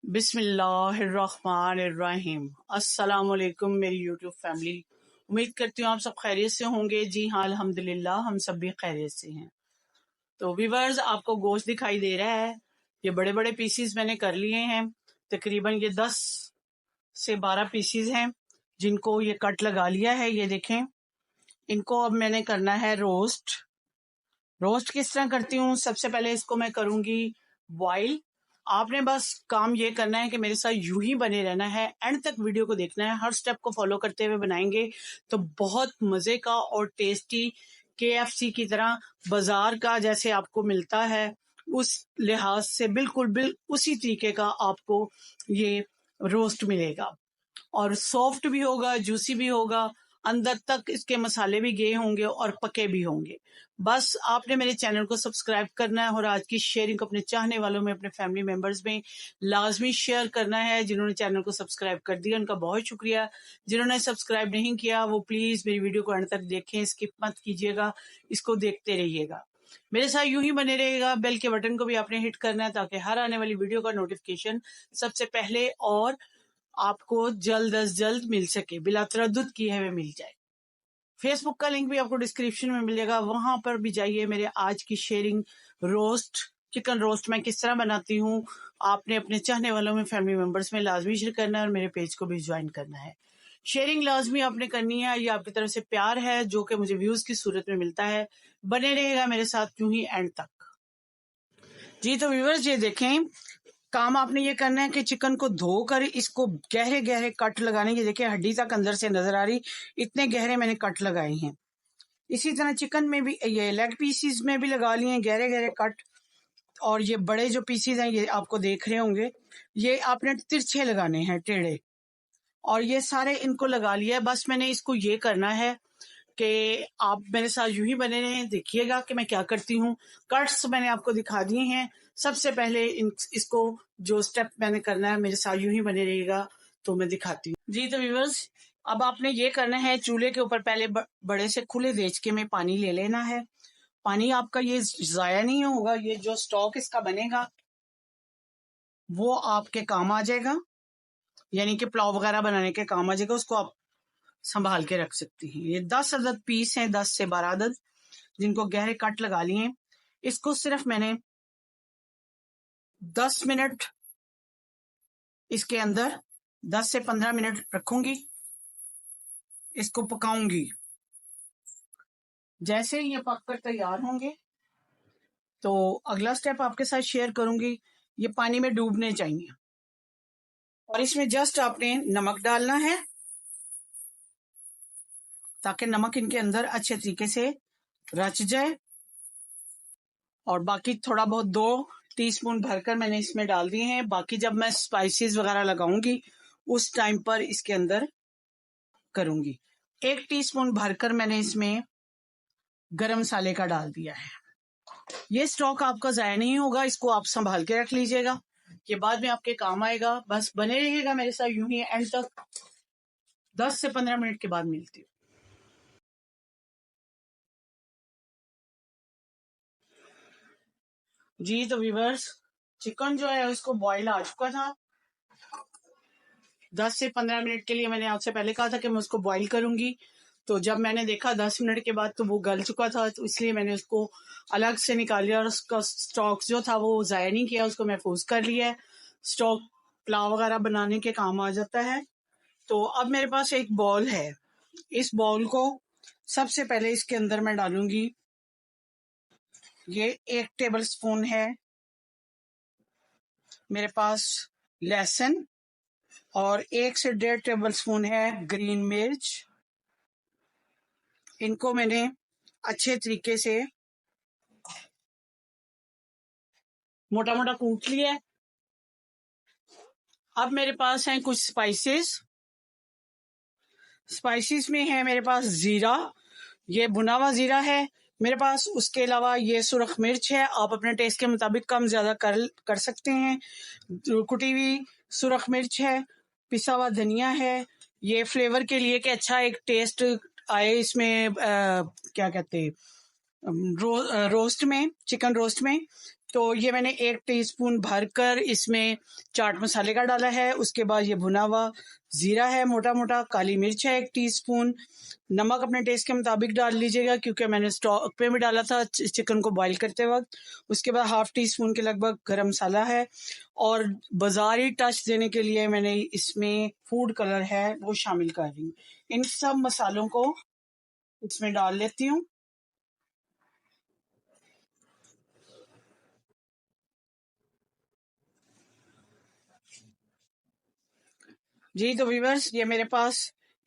बिस्मिल्लाहिर्रहमानिर्रहीम। अस्सलाम वालेकुम मेरी यूट्यूब फैमिली। उम्मीद करती हूँ आप सब खैरियत से होंगे। जी हाँ, अल्हम्दुलिल्लाह हम सब भी खैरियत से हैं। तो व्यूअर्स, आपको गोश्त दिखाई दे रहा है। ये बड़े बड़े पीसीज मैंने कर लिए हैं। तकरीबन ये 10 से 12 पीसीज हैं जिनको ये कट लगा लिया है। ये देखें, इनको अब मैंने करना है रोस्ट। रोस्ट किस तरह करती हूँ, सबसे पहले इसको मैं करूंगी बॉईल। आपने बस काम ये करना है कि मेरे साथ यूं ही बने रहना है, एंड तक वीडियो को देखना है। हर स्टेप को फॉलो करते हुए बनाएंगे तो बहुत मजे का और टेस्टी, KFC की तरह बाजार का जैसे आपको मिलता है उस लिहाज से बिल्कुल उसी तरीके का आपको ये रोस्ट मिलेगा। और सॉफ्ट भी होगा, जूसी भी होगा, अंदर तक इसके मसाले भी गए होंगे और पके भी होंगे। बस आपने मेरे चैनल को सब्सक्राइब करना है और आज की शेयरिंग को अपने चाहने वालों में, अपने फैमिली मेंबर्स में लाजमी शेयर करना है। जिन्होंने चैनल को सब्सक्राइब कर दिया उनका बहुत शुक्रिया। जिन्होंने सब्सक्राइब नहीं किया वो प्लीज मेरी वीडियो को अंत तक देखें, स्किप मत कीजिएगा, इसको देखते रहिएगा। मेरे साथ यूं ही बने रहेगा। बेल के बटन को भी आपने हिट करना है ताकि हर आने वाली वीडियो का नोटिफिकेशन सबसे पहले और आपको जल्द अज जल्द मिल सके, बिला तरद्दुद किए हुए मिल जाए। फेसबुक का लिंक भी आपको डिस्क्रिप्शन में मिलेगा, वहां पर भी जाइए। मेरे आज की शेयरिंग रोस्ट, चिकन रोस्ट मैं किस तरह बनाती हूँ, आपने अपने चाहने वालों में, फैमिली मेंबर्स में लाजमी शेयर करना है और मेरे पेज को भी ज्वाइन करना है। शेयरिंग लाजमी आपने करनी है, ये आपकी तरफ से प्यार है जो कि मुझे व्यूज की सूरत में मिलता है। बने रहेगा मेरे साथ यूं ही एंड तक। जी तो व्यूअर्स, ये देखें, काम आपने ये करना है कि चिकन को धोकर इसको गहरे गहरे कट लगाने की। देखिए हड्डी तक अंदर से नजर आ रही, इतने गहरे मैंने कट लगाए हैं। इसी तरह चिकन में भी, ये लेग पीसीज में भी लगा लिए हैं गहरे गहरे कट। और ये बड़े जो पीसीज हैं ये आपको देख रहे होंगे, ये आपने तिरछे लगाने हैं, टेढ़े। और ये सारे इनको लगा लिया है। बस मैंने इसको ये करना है कि आप मेरे साथ यूं ही बने रहें, देखिएगा कि मैं क्या करती हूँ। कट्स मैंने आपको दिखा दिए हैं। सबसे पहले इसको जो स्टेप मैंने करना है, मेरे साथ यूं ही बने रहेगा तो मैं दिखाती हूँ। जी तो व्यूअर्स, अब आपने ये करना है, चूल्हे के ऊपर पहले बड़े से खुले देचके में पानी ले लेना है। पानी आपका ये जाया नहीं होगा, ये जो स्टॉक इसका बनेगा वो आपके काम आ जाएगा, यानी कि पुलाव वगैरह बनाने के काम आ जाएगा। उसको आप संभाल के रख सकती हैं। ये 10 अदद पीस हैं, 10 से 12 अदद, जिनको गहरे कट लगा लिए। इसको सिर्फ मैंने 10 मिनट इसके अंदर 10 से 15 मिनट रखूंगी, इसको पकाऊंगी। जैसे ये पककर तैयार होंगे तो अगला स्टेप आपके साथ शेयर करूंगी। ये पानी में डूबने चाहिए और इसमें जस्ट आपने नमक डालना है ताकि नमक इनके अंदर अच्छे तरीके से रच जाए। और बाकी थोड़ा बहुत 2 टीस्पून भरकर मैंने इसमें डाल दिए हैं। बाकी जब मैं स्पाइसेस वगैरह लगाऊंगी उस टाइम पर इसके अंदर करूंगी। 1 टीस्पून भरकर मैंने इसमें गरम मसाले का डाल दिया है। ये स्टॉक आपका जाया नहीं होगा, इसको आप संभाल के रख लीजिएगा, ये बाद में आपके काम आएगा। बस बने रहिएगा मेरे साथ यूं ही एंड तक। 10 से 15 मिनट के बाद मिलती हूँ। जी तो व्यूअर्स, चिकन जो है उसको बॉईल आ चुका था। 10 से 15 मिनट के लिए मैंने आपसे पहले कहा था कि मैं उसको बॉईल करूंगी। तो जब मैंने देखा 10 मिनट के बाद तो वो गल चुका था, तो इसलिए मैंने उसको अलग से निकाल लिया और उसका स्टॉक जो था वो जाया नहीं किया, उसको महफूज कर लिया है। स्टॉक पुलाव वगैरह बनाने के काम आ जाता है। तो अब मेरे पास एक बॉल है। इस बॉल को सबसे पहले इसके अंदर मैं डालूंगी, ये 1 टेबल स्पून है मेरे पास लहसुन, और 1 से 1.5 टेबल स्पून है ग्रीन मिर्च। इनको मैंने अच्छे तरीके से मोटा मोटा कूट लिया है। अब मेरे पास हैं कुछ स्पाइसेस। स्पाइसेस में है मेरे पास जीरा, ये भुना हुआ जीरा है मेरे पास। उसके अलावा ये सुरख मिर्च है, आप अपने टेस्ट के मुताबिक कम ज्यादा कर सकते हैं। कुटी हुई सुरख मिर्च है, पिसा हुआ धनिया है, ये फ्लेवर के लिए कि अच्छा एक टेस्ट आए इसमें, क्या कहते हैं, रोस्ट में, चिकन रोस्ट में। तो ये मैंने 1 टीस्पून भरकर इसमें चाट मसाले का डाला है। उसके बाद ये भुना हुआ जीरा है मोटा मोटा, काली मिर्च है 1 टीस्पून, नमक अपने टेस्ट के मुताबिक डाल लीजिएगा क्योंकि मैंने स्टॉक पे भी डाला था चिकन को बॉईल करते वक्त। उसके बाद 1/2 टीस्पून के लगभग गरम मसाला है, और बाजारी टच देने के लिए मैंने इसमें फूड कलर है वो शामिल कर रही हूँ। इन सब मसालों को इसमें डाल लेती हूँ। जी तो व्यूअर्स, ये मेरे पास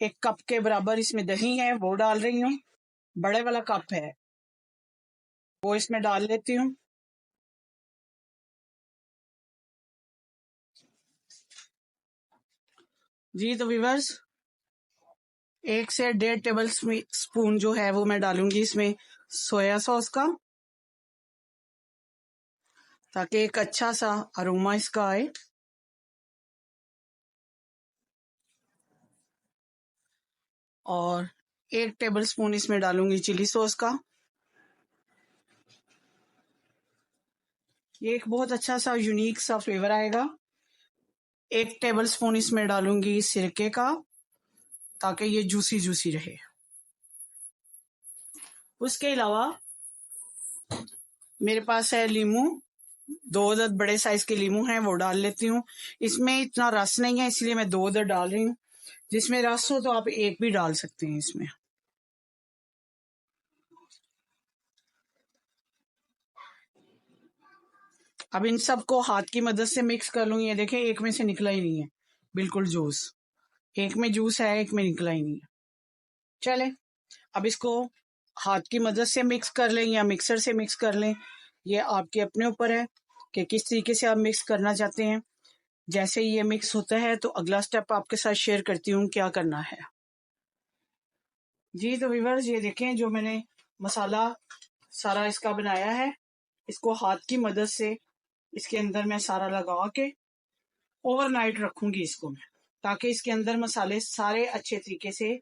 1 कप के बराबर इसमें दही है, वो डाल रही हूँ। बड़े वाला कप है वो इसमें डाल लेती हूँ। जी तो व्यूअर्स, 1 से 1.5 टेबल स्पून जो है वो मैं डालूंगी इसमें सोया सॉस का, ताकि एक अच्छा सा अरोमा इसका आए। और 1 टेबल स्पून इसमें डालूंगी चिली सॉस का। ये एक बहुत अच्छा सा यूनिक सा फ्लेवर आएगा। 1 टेबल स्पून इसमें डालूंगी सिरके का, ताकि ये जूसी जूसी रहे। उसके अलावा मेरे पास है लीमू, 2 अदद बड़े साइज के लीमू हैं, वो डाल लेती हूँ। इसमें इतना रस नहीं है इसलिए मैं 2 अदद डाल रही हूँ। जिसमें रस हो तो आप 1 भी डाल सकते हैं इसमें। अब इन सबको हाथ की मदद से मिक्स कर लूंगी। ये देखें, एक में से निकला ही नहीं है बिल्कुल जूस। एक में जूस है, एक में निकला ही नहीं है। चले, अब इसको हाथ की मदद से मिक्स कर लें या मिक्सर से मिक्स कर लें, ये आपके अपने ऊपर है कि किस तरीके से आप मिक्स करना चाहते हैं। जैसे ही ये मिक्स होता है तो अगला स्टेप आपके साथ शेयर करती हूँ क्या करना है। जी तो व्यूअर्स, ये देखें जो मैंने मसाला सारा इसका बनाया है, इसको हाथ की मदद से इसके अंदर मैं सारा लगा के ओवरनाइट रखूंगी इसको मैं, ताकि इसके अंदर मसाले सारे अच्छे तरीके से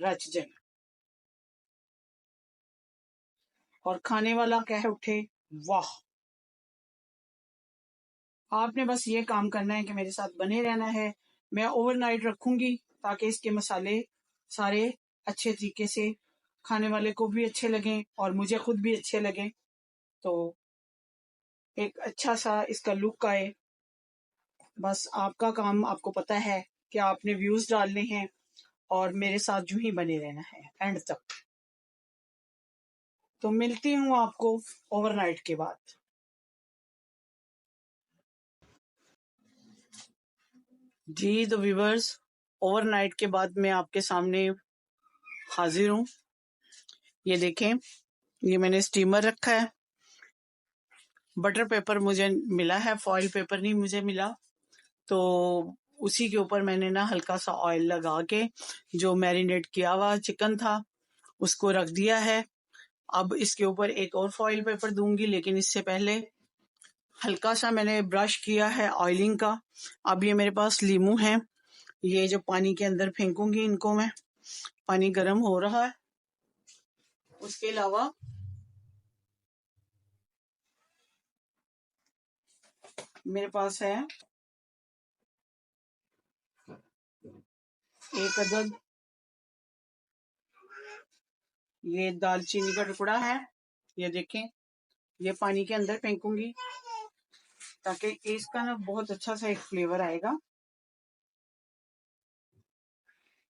रच जाए और खाने वाला कह उठे वाह। आपने बस ये काम करना है कि मेरे साथ बने रहना है। मैं ओवरनाइट रखूंगी ताकि इसके मसाले सारे अच्छे तरीके से खाने वाले को भी अच्छे लगें और मुझे खुद भी अच्छे लगे, तो एक अच्छा सा इसका लुक आए। बस आपका काम, आपको पता है कि आपने व्यूज डालने हैं और मेरे साथ यूं ही बने रहना है एंड तक। तो मिलती हूँ आपको ओवरनाइट के बाद। जी तो व्यूवर्स, ओवरनाइट के बाद मैं आपके सामने हाजिर हूँ। ये देखें, ये मैंने स्टीमर रखा है। बटर पेपर मुझे मिला है, फॉइल पेपर नहीं मुझे मिला, तो उसी के ऊपर मैंने ना हल्का सा ऑयल लगा के जो मैरिनेट किया हुआ चिकन था उसको रख दिया है। अब इसके ऊपर एक और फॉइल पेपर दूंगी, लेकिन इससे पहले हल्का सा मैंने ब्रश किया है ऑयलिंग का। अब ये मेरे पास लीमू है, ये जो पानी के अंदर फेंकूंगी इनको मैं। पानी गर्म हो रहा है। उसके अलावा मेरे पास है 1 अदद ये दालचीनी का टुकड़ा है। ये देखें, ये पानी के अंदर फेंकूंगी ताकि इसका ना बहुत अच्छा सा एक फ्लेवर आएगा।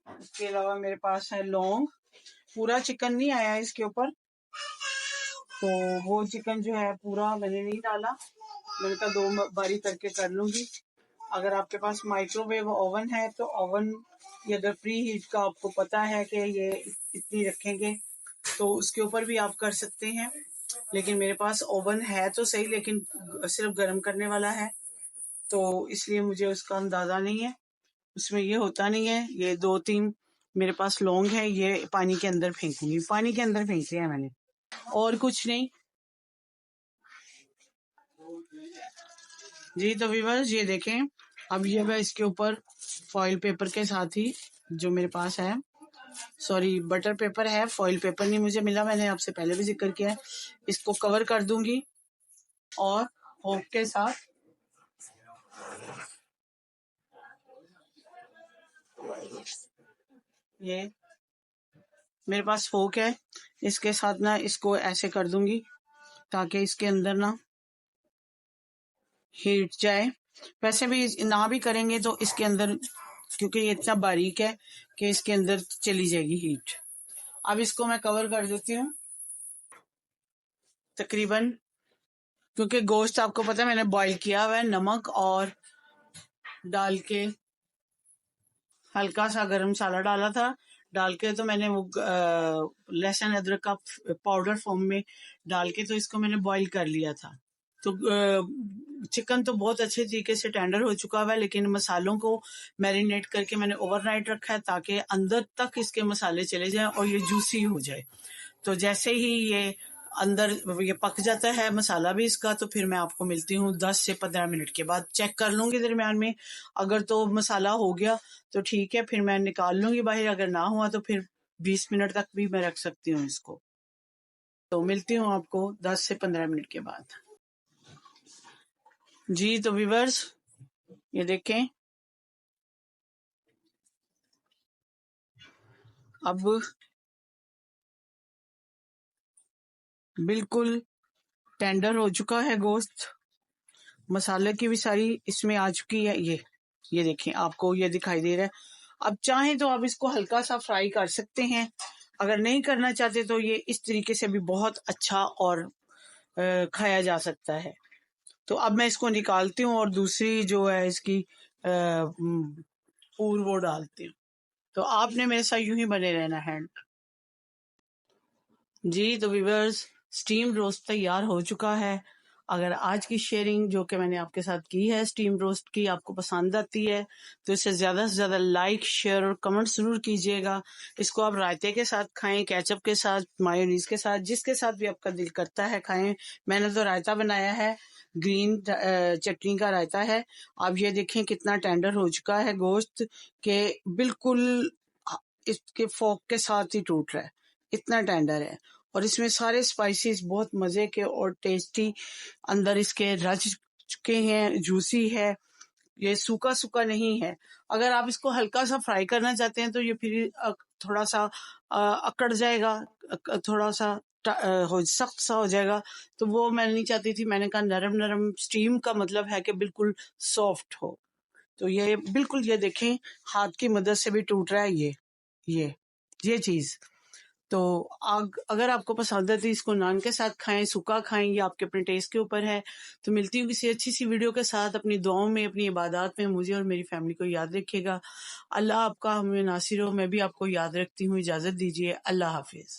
इसके अलावा मेरे पास है लौंग। पूरा चिकन नहीं आया इसके ऊपर, तो वो चिकन जो है पूरा मैंने नहीं डाला। मैंने कहा 2 बारी करके कर लूंगी। अगर आपके पास माइक्रोवेव ओवन है तो ओवन की अगर प्री हीट का आपको पता है कि ये इतनी रखेंगे तो उसके ऊपर भी आप कर सकते हैं। लेकिन मेरे पास ओवन है तो सही, लेकिन सिर्फ गर्म करने वाला है, तो इसलिए मुझे उसका अंदाजा नहीं है। उसमें ये होता नहीं है। ये 2-3 मेरे पास लौंग है, ये पानी के अंदर फेंकूंगी। पानी के अंदर फेंक दिया है मैंने, और कुछ नहीं। जी तो व्यूअर्स, ये देखें, अब ये मैं इसके ऊपर फॉइल पेपर के साथ ही जो मेरे पास है, सॉरी बटर पेपर है, फॉइल पेपर नहीं मुझे मिला, मैंने आपसे पहले भी जिक्र किया है, इसको कवर कर दूंगी। और फोक के साथ ये मेरे पास फोक है, इसके साथ ना इसको ऐसे कर दूंगी ताकि इसके अंदर ना हीट जाए। वैसे भी ना भी करेंगे तो इसके अंदर, क्योंकि ये इतना बारीक है कि इसके अंदर चली जाएगी हीट। अब इसको मैं कवर कर देती हूँ तकरीबन, क्योंकि गोश्त आपको पता है मैंने बॉईल किया हुआ है, नमक और डाल के हल्का सा गरम मसाला डाला था, डाल के तो मैंने वो लहसुन अदरक का पाउडर फॉर्म में डाल के तो इसको मैंने बॉईल कर लिया था। तो चिकन तो बहुत अच्छे तरीके से टेंडर हो चुका हुआ है, लेकिन मसालों को मैरिनेट करके मैंने ओवरनाइट रखा है ताकि अंदर तक इसके मसाले चले जाएं और ये जूसी हो जाए। तो जैसे ही ये अंदर ये पक जाता है मसाला भी इसका, तो फिर मैं आपको मिलती हूँ 10 से 15 मिनट के बाद। चेक कर लूंगी दरमियान में, अगर तो मसाला हो गया तो ठीक है, फिर मैं निकाल लूंगी बाहर। अगर ना हुआ तो फिर 20 मिनट तक भी मैं रख सकती हूँ इसको। तो मिलती हूँ आपको 10 से 15 मिनट के बाद। जी तो व्यूअर्स ये देखें, अब बिल्कुल टेंडर हो चुका है गोश्त, मसाले की भी सारी इसमें आ चुकी है। ये देखें, आपको ये दिखाई दे रहा है। अब चाहें तो आप इसको हल्का सा फ्राई कर सकते हैं, अगर नहीं करना चाहते तो ये इस तरीके से भी बहुत अच्छा और खाया जा सकता है। तो अब मैं इसको निकालती हूँ और दूसरी जो है इसकी पूर वो डालती हूँ। तो आपने मेरे साथ यूं ही बने रहना है। जी तो व्यूअर्स स्टीम रोस्ट तैयार हो चुका है। अगर आज की शेयरिंग जो कि मैंने आपके साथ की है स्टीम रोस्ट की आपको पसंद आती है तो इसे ज़्यादा से ज़्यादा लाइक, शेयर और कमेंट ज़रूर कीजिएगा। इसको आप रायते के साथ खाएं, केचप के साथ, मायोनीज के साथ, जिसके साथ भी आपका दिल करता है खाएं। मैंने तो रायता बनाया है, ग्रीन चटनी का रायता है। अब ये देखें कितना टेंडर हो चुका है गोश्त के बिल्कुल इसके फोक के साथ ही टूट रहा है, इतना टेंडर है। और इसमें सारे स्पाइसेस बहुत मजे के और टेस्टी अंदर इसके रच चुके हैं, जूसी है, ये सूखा सूखा नहीं है। अगर आप इसको हल्का सा फ्राई करना चाहते हैं तो ये फिर थोड़ा सा अकड़ जाएगा, थोड़ा सा हो सख्त सा हो जाएगा। तो वो मैं नहीं चाहती थी, मैंने कहा नरम नरम, स्टीम का मतलब है कि बिल्कुल सॉफ्ट हो। तो ये बिल्कुल ये देखें हाथ की मदद से भी टूट रहा है ये चीज। तो अगर आपको पसंद है तो इसको नान के साथ खाएं, सूखा खाएं, या आपके अपने टेस्ट के ऊपर है। तो मिलती हूँ किसी अच्छी सी वीडियो के साथ। अपनी दुआओं में, अपनी इबादत में मुझे और मेरी फैमिली को याद रखिएगा। अल्लाह आपका हमें नासिर हो। मैं भी आपको याद रखती हूँ। इजाजत दीजिए। अल्लाह हाफिज।